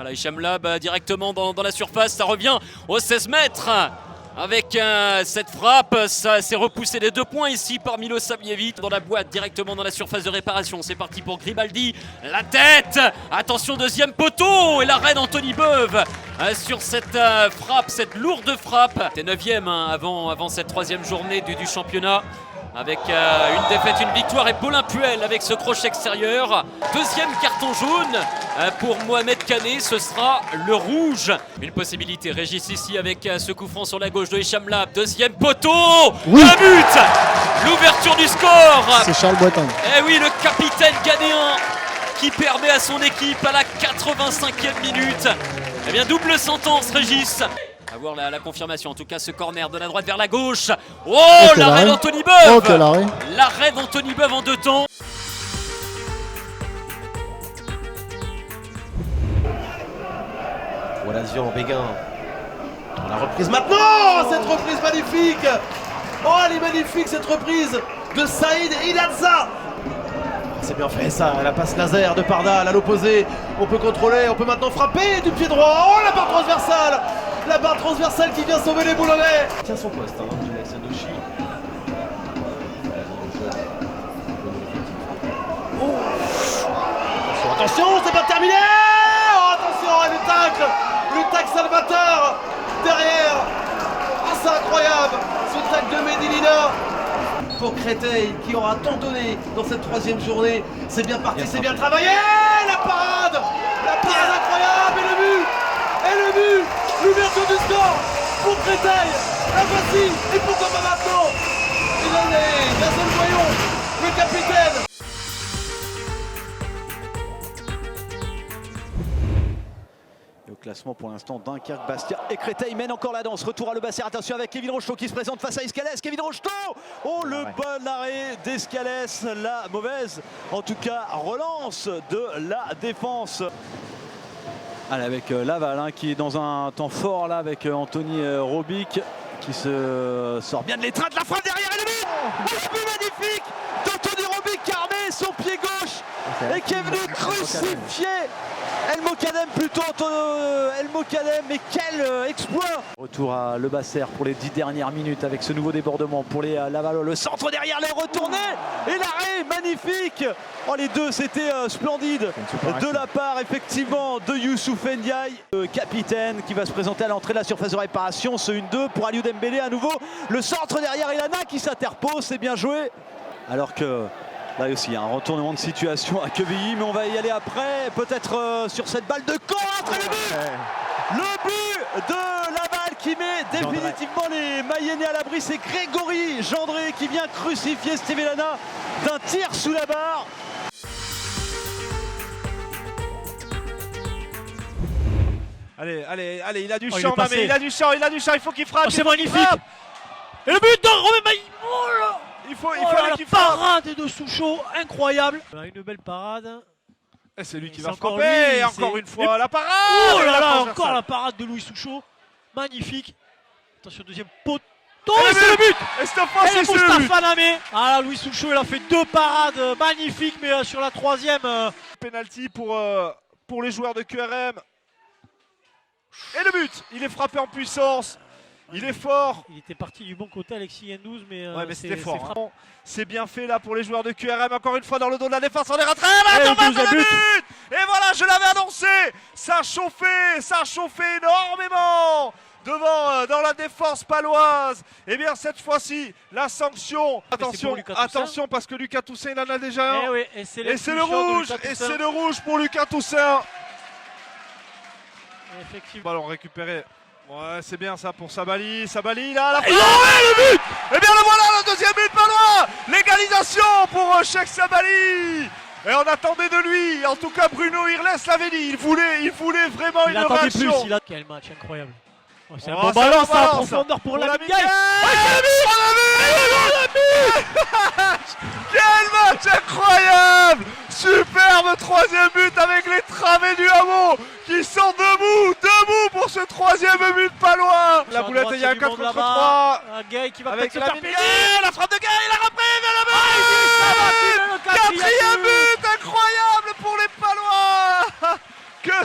Voilà, Hicham Lab directement dans la surface, ça revient aux 16 mètres. Avec cette frappe, ça s'est repoussé des 2 points ici par Milosavljevic dans la boîte, directement dans la surface de réparation. C'est parti pour Grimaldi, la tête, attention deuxième poteau et l'arrêt d'Anthony Beuve sur cette frappe, cette lourde frappe. C'était 9e avant cette 3e journée du championnat. Avec une défaite, une victoire et Paulin Puel avec ce crochet extérieur. 2e carton jaune pour Mohamed Kané, ce sera le rouge. Une possibilité, Régis ici avec ce coup franc sur la gauche de Hicham Lab. 2e poteau, oui. Un but. L'ouverture du score. C'est Charles Boiteng. Eh oui, le capitaine ghanéen qui permet à son équipe à la 85e minute. Eh bien, double sentence, Régis. À voir la confirmation, en tout cas ce corner de la droite vers la gauche. Oh, l'arrêt d'Anthony Beuve. Oh, quel arrêt. L'arrêt d'Anthony Beuve en 2 temps. Olazian, Béguin. La reprise maintenant. Cette reprise magnifique. Oh, elle est magnifique cette reprise de Saïd Idanza. C'est bien fait ça, la passe laser de Pardal à l'opposé. On peut contrôler, on peut maintenant frapper du pied droit. Oh, la barre transversale. La barre transversale qui vient sauver les Boulonnais. Tient son poste, hein, Jules Sadoshi. Oh. Attention, c'est pas terminé. Oh, attention, et le tacle Salvateur derrière. Oh, c'est incroyable, ce tacle de Medellina. Pour Créteil qui aura tant donné dans cette 3e journée. C'est bien parti, c'est bien travaillé. La parade incroyable et le but, l'ouverture du score pour Créteil. La voici et pourquoi pas maintenant. Il en est, Jason Voyon, le capitaine. Au classement pour l'instant, Dunkerque, Bastia et Créteil mènent encore la danse. Retour à Le Basser, attention avec Kevin Rocheteau qui se présente face à Escalès. Kevin Rocheteau, oh le bon arrêt d'Escalès, la mauvaise, en tout cas relance de la défense. Allez, avec Laval hein, qui est dans un temps fort là avec Anthony Robic qui se sort bien de l'étreinte, la frappe derrière et le but. Oh, le but magnifique d'Anthony Robic qui a remis son pied gauche et qui est venu crucifier El Mokadem plutôt, El Mokadem, mais quel exploit! Retour à Le Basser pour les 10 dernières minutes avec ce nouveau débordement pour les Lavallois. Le centre derrière les retournés et l'arrêt magnifique! Oh, les deux, c'était splendide de la part effectivement de Youssouf Ndiaye. Le capitaine qui va se présenter à l'entrée de la surface de réparation, ce 1-2 pour Aliou Dembélé à nouveau. Le centre derrière Elana qui s'interpose, c'est bien joué. Alors que là aussi, un retournement de situation à Quevilly, mais on va y aller après, peut-être sur cette balle de contre et le but de Laval qui met définitivement les Mayennais à l'abri. C'est Grégory Gendré qui vient crucifier Steve Elana d'un tir sous la barre. Allez, il a du champ, il a du champ, il faut qu'il frappe. Oh, c'est magnifique. Et le but de Romain Maï. Oh là. Il faut la parade de Souchot, incroyable. Une belle parade. Et c'est lui qui va frapper. Et encore une fois, la parade. Oh là là, encore la parade de Louis Souchot. Magnifique. Attention, deuxième poteau. Et c'est le but. Et Moustapha Namé. Ah là, Louis Souchot, il a fait 2 parades magnifiques, mais sur la 3e. Penalty pour les joueurs de QRM. Et le but. Il est frappé en puissance. Il est fort. Il était parti du bon côté, Alexis N12, mais c'était fort. Hein. C'est bien fait là pour les joueurs de QRM. Encore une fois dans le dos de la défense, on est rentré. Le but. Et voilà, je l'avais annoncé. Ça a chauffé énormément devant dans la défense paloise. Et bien cette fois-ci, la sanction. Attention parce que Lucas Toussaint il en a déjà un. Et c'est le rouge pour Lucas Toussaint. Effectivement. Ballon récupéré. Ouais, c'est bien ça pour Sabali. Sabali là, le but. Et bien le voilà, le 2e but palois. L'égalisation pour Cheikh Sabali. Et on attendait de lui. En tout cas, Bruno Irles l'avait dit. Il voulait vraiment une réaction. Quel match incroyable. Oh, c'est un bon ballon, ça, en profondeur pour la Gaï. Quel match incroyable. Superbe 3e but avec les travées du Hameau qui sont debout pour ce 3e but palois. La boulette, il y a un 4 contre 3. Gaï qui va avec peut-être se faire péter. La frappe de Gaï, il a repris vers la main. 4e but incroyable pour les Palois. Que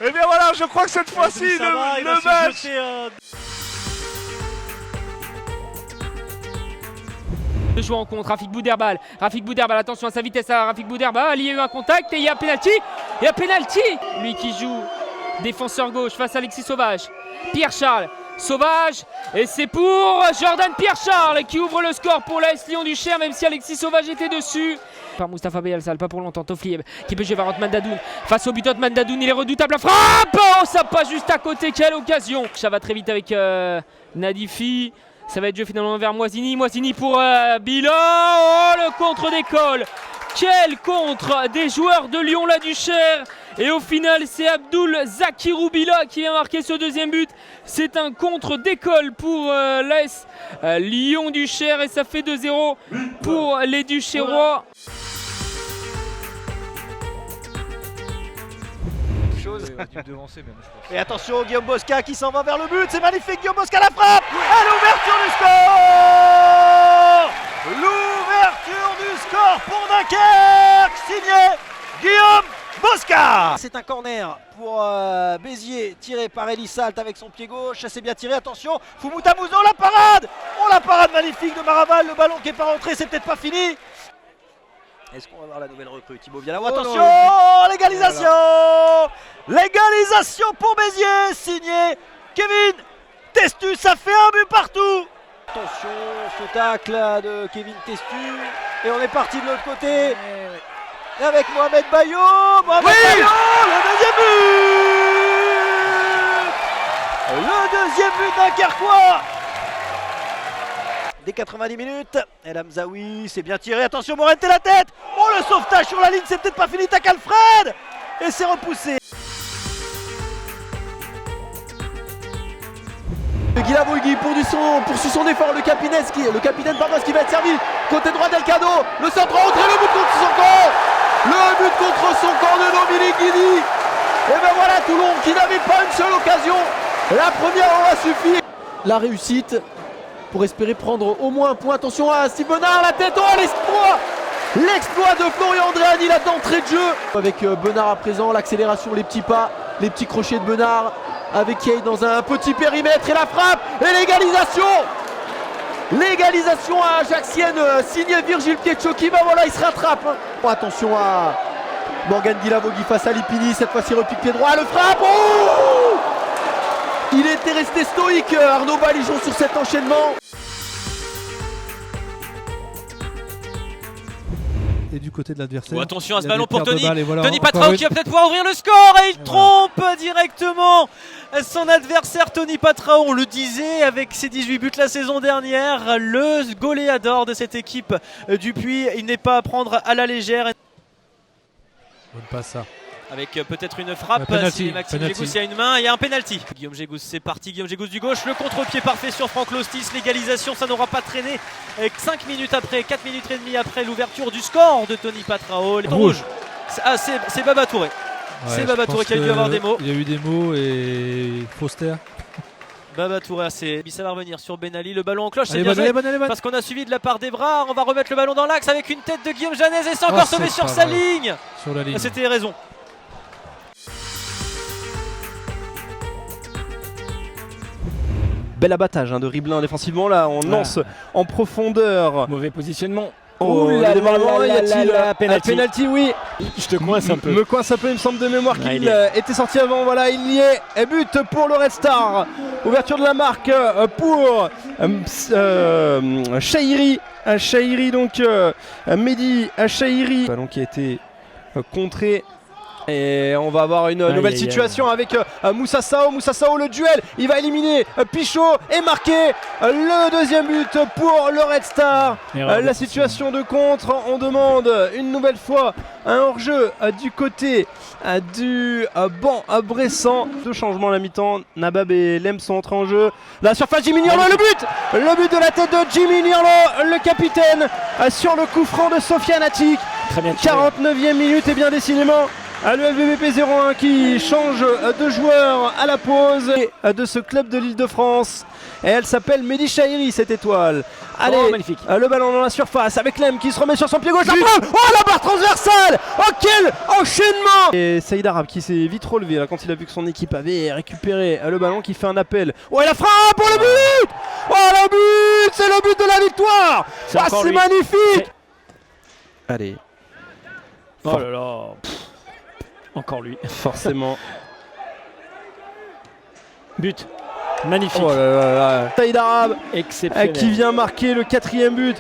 Et bien voilà, je crois que cette fois-ci, le match... De jouer en contre, Rafik Bouderbal, attention à sa vitesse à Rafik Bouderbal, il y a eu un contact et il y a pénalty, lui qui joue défenseur gauche face à Alexis Sauvage, Pierre-Charles, Sauvage, et c'est pour Jordan Pierre-Charles qui ouvre le score pour l'AS Lyon du Cher, même si Alexis Sauvage était dessus. Par Moustapha Beyalsal, pas pour longtemps, Toflieb qui peut jouer vers Othman Dadoun, face au but Othman Dadoun, il est redoutable, la frappe, oh ça passe juste à côté, quelle occasion. Ça va très vite avec Nadifi. Ça va être jeu finalement vers Moisini pour Bilo, oh le contre d'école. Quel contre des joueurs de Lyon-la-Duchère. Et au final c'est Abdoul Zakirou Bila qui vient marquer ce deuxième but. C'est un contre d'école pour l'AS Lyon-Duchère et ça fait 2-0 pour les Duchérois. Et attention, Guillaume Bosca qui s'en va vers le but, c'est magnifique, Guillaume Bosca la frappe, et l'ouverture du score. L'ouverture du score pour Dunkerque, signé Guillaume Bosca. C'est un corner pour Béziers, tiré par Elie Salt avec son pied gauche, c'est bien tiré, attention, Fumouta Mouzo, la parade. Oh la parade magnifique de Maraval, le ballon qui n'est pas rentré, c'est peut-être pas fini. Est-ce qu'on va voir la nouvelle recrue Thibaut Vialao? Attention, l'égalisation. L'égalisation pour Béziers, signé Kevin Testu, ça fait un but partout. Attention, ce tacle de Kevin Testu. Et on est parti de l'autre côté. Et avec Mohamed Bayo. Le deuxième but. Le deuxième but dunkerquois. Dès 90 minutes, El Hamzaoui, c'est bien tiré, attention Morente la tête. Oh le sauvetage sur la ligne, c'est peut-être pas fini, tac Alfred. Et c'est repoussé. Guilavogui poursuit son effort, le capitaine Bardos qui va être servi, côté droit Delcado, le centre rentré, le but contre son camp. Le but contre son camp de Dominique Guidi. Et ben voilà Toulon qui n'avait pas une seule occasion. La première aura suffi. La réussite pour espérer prendre au moins un point. Attention à Steve Benard, la tête, oh l'exploit de Florian Andréani là d'entrée de jeu. Avec Benard à présent, l'accélération, les petits pas, les petits crochets de Benard. Avec Kay dans un petit périmètre et la frappe et l'égalisation. L'égalisation à Ajaxienne signée Virgile Pietchoki, bah voilà il se rattrape. Attention à Morgan Guilavogui face à Lipini, cette fois-ci repique pied droit, le frappe. Oh, il était resté stoïque Arnaud Balijon sur cet enchaînement. Et du côté de l'adversaire. Oh, attention à ce ballon pour Tony. Voilà, Tony Patrao qui va peut-être pouvoir ouvrir le score et il trompe directement son adversaire Tony Patrao. On le disait avec ses 18 buts la saison dernière, le goléador de cette équipe du Puy. Il n'est pas à prendre à la légère. Bonne passe ça. Avec peut-être une frappe, si Maxime Gégousse a une main, il y a un penalty. Guillaume Gégousse, c'est parti, Guillaume Gégousse du gauche, le contre-pied parfait sur Franck Lostis, l'égalisation, ça n'aura pas traîné. 5 minutes après, 4 minutes et demie après l'ouverture du score de Tony Patrao. Rouge. C'est Baba Touré. Ouais, c'est Baba Touré qui a dû avoir des mots. Il y a eu des mots et Foster. Baba Touré, ça va revenir sur Ben Ali, le ballon en cloche, c'est bien joué parce qu'on a suivi de la part des bras. On va remettre le ballon dans l'axe avec une tête de Guillaume Janez et c'est encore sauvé sur sa ligne. Sur la ligne. C'était raison. Bel abattage de Riblin défensivement, là on lance en profondeur. Mauvais positionnement. Oh là là, y a-t-il un penalty? Oui. Je te coince un peu. Me coince un peu, il me semble de mémoire qu'il était sorti avant. Voilà, il y est. Et but pour le Red Star. Ouverture de la marque pour Chahiri. Chahiri donc Mehdi Chahiri. Ballon qui a été contré. Et on va avoir une nouvelle situation avec Moussa Sao. Moussa Sao, le duel, il va éliminer Pichot et marquer le deuxième but pour le Red Star. La situation de contre, on demande une nouvelle fois un hors-jeu du côté du banc Bressan. Deux changements à la mi-temps, Nabab et Lem sont entrés en jeu. La surface, Jimmy Nirlo, le but de la tête de Jimmy Nirlo, le capitaine sur le coup franc de Sofiane Atik. 49e minute et bien décidément Le LVBP 01 qui change de joueur à la pause de ce club de l'Île-de-France. Et elle s'appelle Mehdi Chahiri, cette étoile. Allez, magnifique. Le ballon dans la surface avec Lem qui se remet sur son pied gauche. Oh, la barre transversale. Oh, quel enchaînement. Et Saïd Arabe qui s'est vite relevé là, quand il a vu que son équipe avait récupéré le ballon, qui fait un appel. Oh, et la frappe pour le but. Oh, le but. C'est le but de la victoire. C'est magnifique. Allez. Oh là là. Encore lui. Forcément. But. Magnifique. Oh là là là. Saïd Arabe exceptionnel. qui vient marquer le 4e but